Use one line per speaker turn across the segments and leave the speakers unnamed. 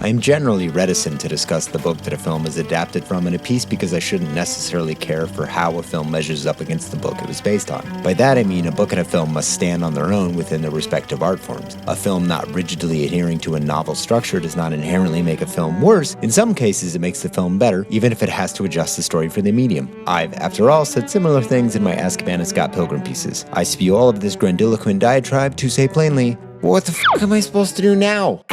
I am generally reticent to discuss the book that a film is adapted from in a piece because I shouldn't necessarily care for how a film measures up against the book it was based on. By that I mean a book and a film must stand on their own within their respective art forms. A film not rigidly adhering to a novel structure does not inherently make a film worse. In some cases it makes the film better, even if it has to adjust the story for the medium. I've, after all, said similar things in my Azkaban and Scott Pilgrim pieces. I spew all of this grandiloquent diatribe to say plainly, what the f*** am I supposed to do now?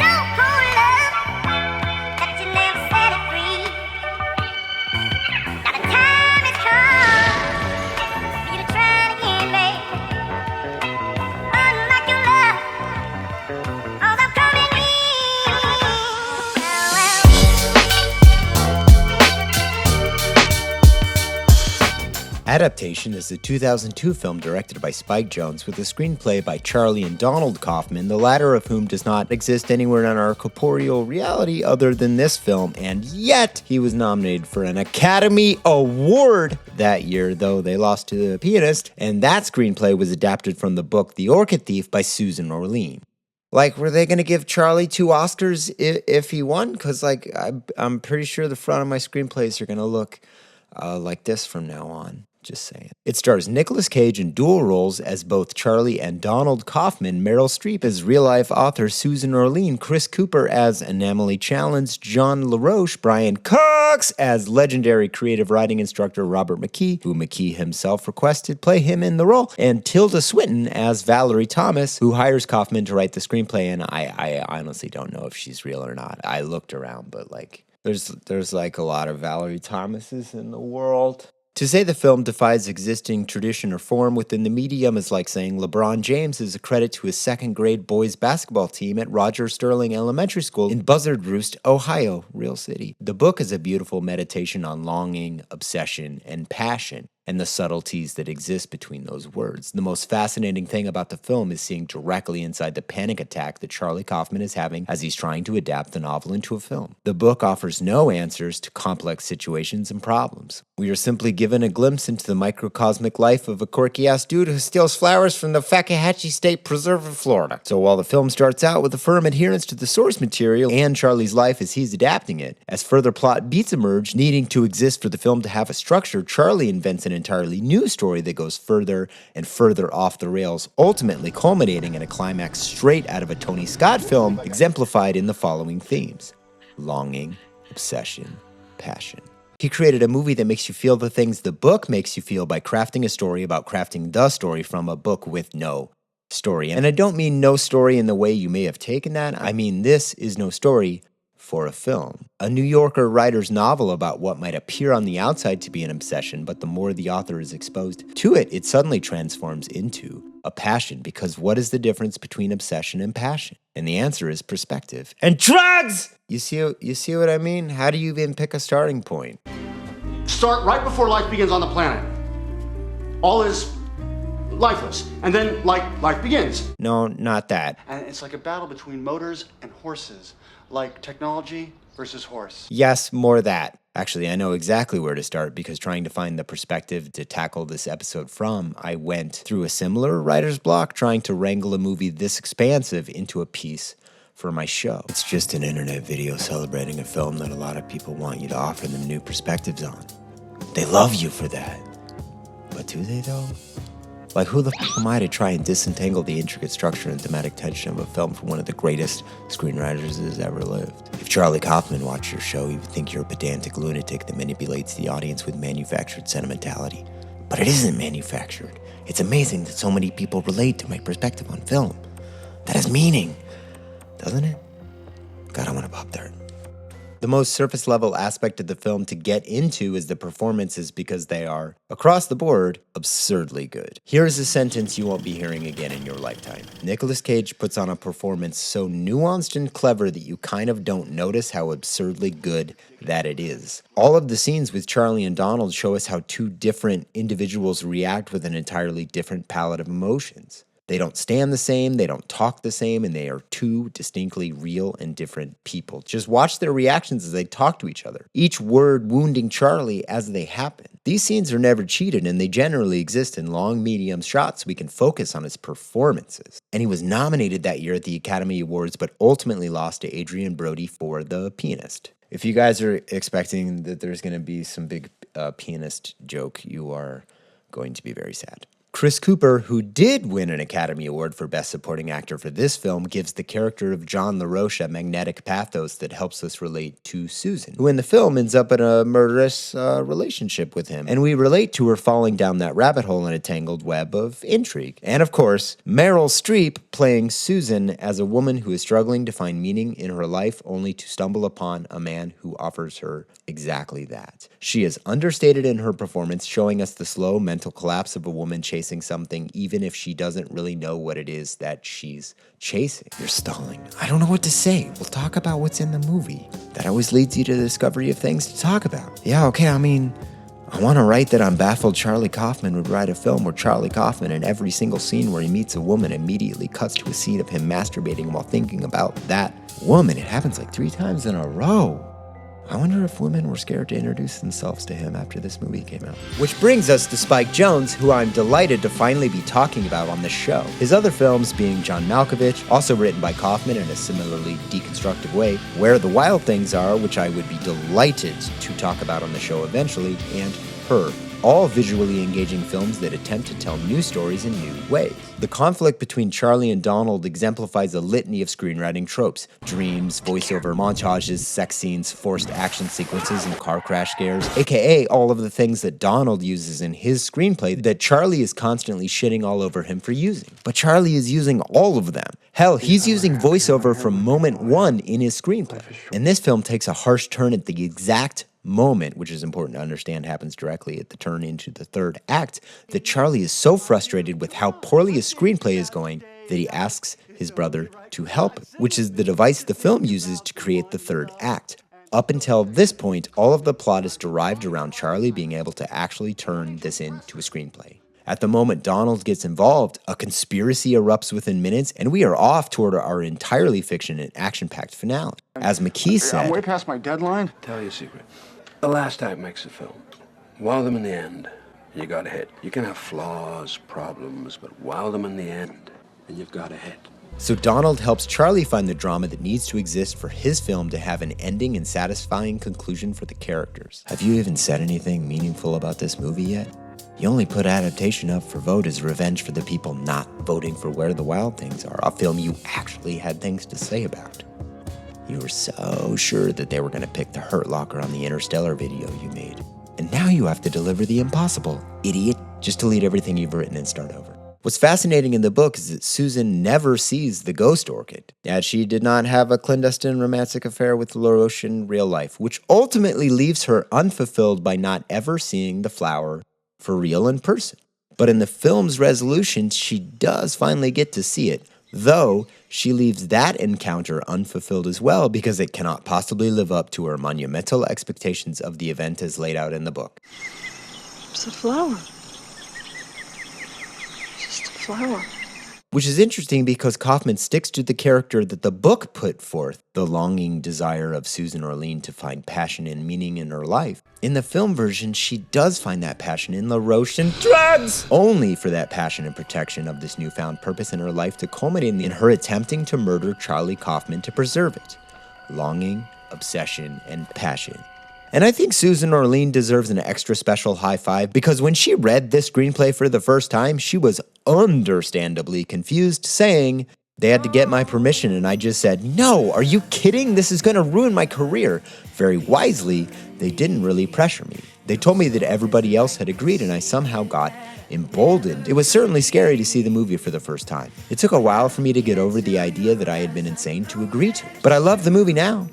Adaptation is a 2002 film directed by Spike Jonze with a screenplay by Charlie and Donald Kaufman, the latter of whom does not exist anywhere in our corporeal reality other than this film, and yet he was nominated for an Academy Award that year, though they lost to The Pianist, and that screenplay was adapted from the book The Orchid Thief by Susan Orlean. Like, were they going to give Charlie 2 Oscars if he won? Because, like, I'm pretty sure the front of my screenplays are going to look like this from now on. Just saying. It stars Nicolas Cage in dual roles as both Charlie and Donald Kaufman, Meryl Streep as real-life author Susan Orlean, Chris Cooper as Anomaly Challenge, John LaRoche, Brian Cox as legendary creative writing instructor Robert McKee, who McKee himself requested play him in the role, and Tilda Swinton as Valerie Thomas, who hires Kaufman to write the screenplay, and I honestly don't know if she's real or not. I looked around, but like, there's like a lot of Valerie Thomases in the world. To say the film defies existing tradition or form within the medium is like saying LeBron James is a credit to his second-grade boys basketball team at Roger Sterling Elementary School in Buzzard Roost, Ohio, real city. The book is a beautiful meditation on longing, obsession, and passion, and the subtleties that exist between those words. The most fascinating thing about the film is seeing directly inside the panic attack that Charlie Kaufman is having as he's trying to adapt the novel into a film. The book offers no answers to complex situations and problems. We are simply given a glimpse into the microcosmic life of a quirky-ass dude who steals flowers from the Fakahatchee State Preserve in Florida. So while the film starts out with a firm adherence to the source material and Charlie's life as he's adapting it, as further plot beats emerge, needing to exist for the film to have a structure, Charlie invents an entirely new story that goes further and further off the rails, ultimately culminating in a climax straight out of a Tony Scott film, exemplified in the following themes: longing, obsession, passion. He created a movie that makes you feel the things the book makes you feel by crafting a story about crafting the story from a book with no story. And I don't mean no story in the way you may have taken that. I mean this is no story for a film. A New Yorker writer's novel about what might appear on the outside to be an obsession, but the more the author is exposed to it, it suddenly transforms into a passion, because what is the difference between obsession and passion? And the answer is perspective. And drugs! You see what I mean? How do you even pick a starting point?
Start right before life begins on the planet. All is lifeless. And then, life begins.
No, not that.
And it's like a battle between motors and horses. Like technology versus horse.
Yes, more that. Actually, I know exactly where to start, because trying to find the perspective to tackle this episode from, I went through a similar writer's block trying to wrangle a movie this expansive into a piece for my show. It's just an internet video celebrating a film that a lot of people want you to offer them new perspectives on. They love you for that. But do they though? Like, who the f*** am I to try and disentangle the intricate structure and thematic tension of a film from one of the greatest screenwriters that has ever lived? If Charlie Kaufman watched your show, he would think you're a pedantic lunatic that manipulates the audience with manufactured sentimentality. But it isn't manufactured. It's amazing that so many people relate to my perspective on film. That has meaning, doesn't it? God, I want to pop there. The most surface-level aspect of the film to get into is the performances, because they are, across the board, absurdly good. Here's a sentence you won't be hearing again in your lifetime. Nicolas Cage puts on a performance so nuanced and clever that you kind of don't notice how absurdly good that it is. All of the scenes with Charlie and Donald show us how two different individuals react with an entirely different palette of emotions. They don't stand the same, they don't talk the same, and they are two distinctly real and different people. Just watch their reactions as they talk to each other, each word wounding Charlie as they happen. These scenes are never cheated, and they generally exist in long medium shots so we can focus on his performances. And he was nominated that year at the Academy Awards, but ultimately lost to Adrian Brody for The Pianist. If you guys are expecting that there's going to be some big pianist joke, you are going to be very sad. Chris Cooper, who did win an Academy Award for Best Supporting Actor for this film, gives the character of John LaRoche a magnetic pathos that helps us relate to Susan, who in the film ends up in a murderous relationship with him. And we relate to her falling down that rabbit hole in a tangled web of intrigue. And of course, Meryl Streep playing Susan as a woman who is struggling to find meaning in her life only to stumble upon a man who offers her exactly that. She is understated in her performance, showing us the slow mental collapse of a woman chasing something even if she doesn't really know what it is that she's chasing. You're stalling. I don't know what to say. We'll talk about what's in the movie. That always leads you to the discovery of things to talk about. Yeah, okay, I want to write that I'm baffled Charlie Kaufman would write a film where Charlie Kaufman in every single scene where he meets a woman immediately cuts to a scene of him masturbating while thinking about that woman. It happens like 3 times in a row. I wonder if women were scared to introduce themselves to him after this movie came out. Which brings us to Spike Jonze, who I'm delighted to finally be talking about on this show. His other films being John Malkovich, also written by Kaufman in a similarly deconstructive way, Where the Wild Things Are, which I would be delighted to talk about on the show eventually, and Her. All visually engaging films that attempt to tell new stories in new ways. The conflict between Charlie and Donald exemplifies a litany of screenwriting tropes: dreams, voiceover montages, sex scenes, forced action sequences, and car crash scares, aka all of the things that Donald uses in his screenplay that Charlie is constantly shitting all over him for using. But Charlie is using all of them. Hell, he's using voiceover from moment 1 in his screenplay. And this film takes a harsh turn at the exact moment, which is important to understand happens directly at the turn into the third act, that Charlie is so frustrated with how poorly his screenplay is going that he asks his brother to help him, which is the device the film uses to create the third act. Up until this point, all of the plot is derived around Charlie being able to actually turn this into a screenplay. At the moment Donald gets involved, a conspiracy erupts within minutes, and we are off toward our entirely fiction and action-packed finale. As McKee said,
I'm way past my deadline.
Tell you a secret. The last act makes a film. Wow them in the end, you got a hit. You can have flaws, problems, but wow them in the end, and you've got a hit.
so Donald helps Charlie find the drama that needs to exist for his film to have an ending and satisfying conclusion for the characters. Have you even said anything meaningful about this movie yet? You only put Adaptation up for vote as revenge for the people not voting for Where the Wild Things Are, a film you actually had things to say about. You were so sure that they were going to pick the Hurt Locker on the Interstellar video you made. And now you have to deliver the impossible, idiot. Just delete everything you've written and start over. What's fascinating in the book is that Susan never sees the ghost orchid, as she did not have a clandestine romantic affair with LaRoche in real life, which ultimately leaves her unfulfilled by not ever seeing the flower for real in person. But in the film's resolution, she does finally get to see it, though she leaves that encounter unfulfilled as well because it cannot possibly live up to her monumental expectations of the event as laid out in the book.
It's a flower. Just a flower.
Which is interesting because Kaufman sticks to the character that the book put forth, the longing desire of Susan Orlean to find passion and meaning in her life. In the film version, she does find that passion in LaRoche and drugs, only for that passion and protection of this newfound purpose in her life to culminate in her attempting to murder Charlie Kaufman to preserve it. Longing, obsession, and passion. And I think Susan Orlean deserves an extra special high five because when she read this screenplay for the first time, she was understandably confused, saying, "They had to get my permission," and I just said, "No, are you kidding? This is going to ruin my career." Very wisely, they didn't really pressure me. They told me that everybody else had agreed, and I somehow got emboldened. It was certainly scary to see the movie for the first time. It took a while for me to get over the idea that I had been insane to agree to, but I love the movie now.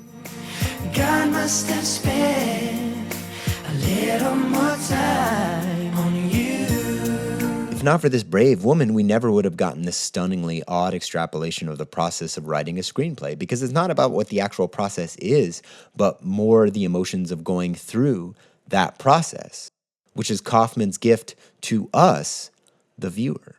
God must have spent a little more time on you.
If not for this brave woman, we never would have gotten this stunningly odd extrapolation of the process of writing a screenplay, because it's not about what the actual process is, but more the emotions of going through that process, which is Kaufman's gift to us, the viewer.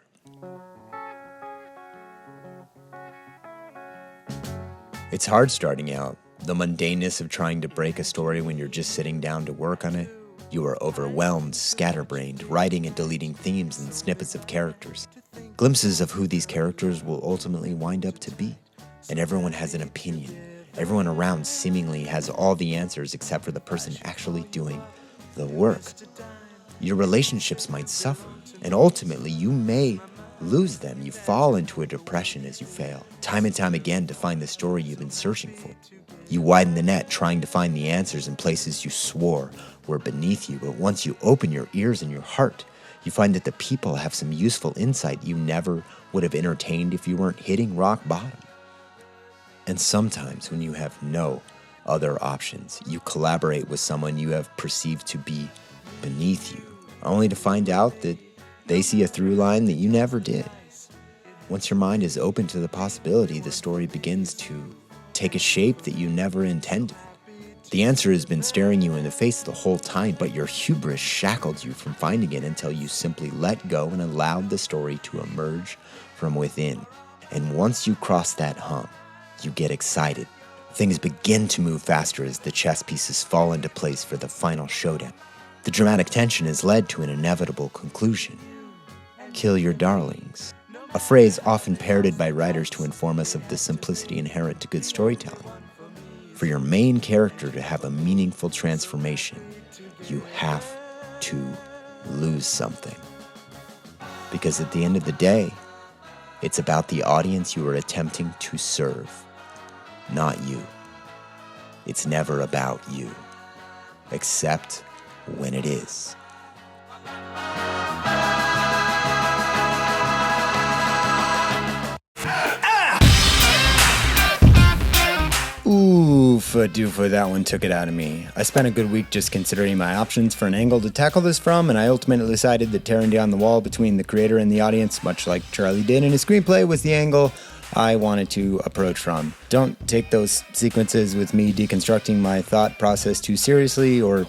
It's hard starting out. The mundaneness of trying to break a story when you're just sitting down to work on it. You are overwhelmed, scatterbrained, writing and deleting themes and snippets of characters. Glimpses of who these characters will ultimately wind up to be. And everyone has an opinion. Everyone around seemingly has all the answers except for the person actually doing the work. Your relationships might suffer, and ultimately you may lose them. You fall into a depression as you fail, time and time again, to find the story you've been searching for. You widen the net trying to find the answers in places you swore were beneath you, but once you open your ears and your heart, you find that the people have some useful insight you never would have entertained if you weren't hitting rock bottom. And sometimes when you have no other options, you collaborate with someone you have perceived to be beneath you, only to find out that they see a through line that you never did. Once your mind is open to the possibility, the story begins to take a shape that you never intended. The answer has been staring you in the face the whole time, but your hubris shackled you from finding it until you simply let go and allowed the story to emerge from within. And once you cross that hump, you get excited. Things begin to move faster as the chess pieces fall into place for the final showdown. The dramatic tension has led to an inevitable conclusion. Kill your darlings. A phrase often parroted by writers to inform us of the simplicity inherent to good storytelling. For your main character to have a meaningful transformation, you have to lose something. Because at the end of the day, it's about the audience you are attempting to serve, not you. It's never about you, except when it is. Oofa-doofa, that one took it out of me. I spent a good week just considering my options for an angle to tackle this from, and I ultimately decided that tearing down the wall between the creator and the audience, much like Charlie did in his screenplay, was the angle I wanted to approach from. Don't take those sequences with me deconstructing my thought process too seriously, or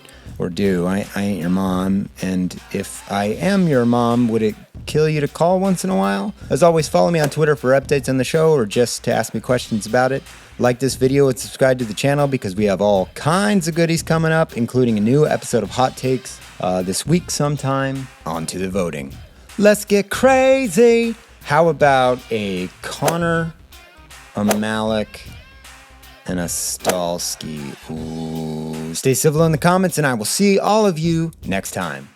do. I ain't your mom, and if I am your mom, would it kill you to call once in a while? As always, follow me on Twitter for updates on the show or just to ask me questions about it. Like this video and subscribe to the channel because we have all kinds of goodies coming up, including a new episode of Hot Takes this week sometime. On to the voting. Let's get crazy! How about a Connor, a Malik, and a Stalski? Ooh. Stay civil in the comments, and I will see all of you next time.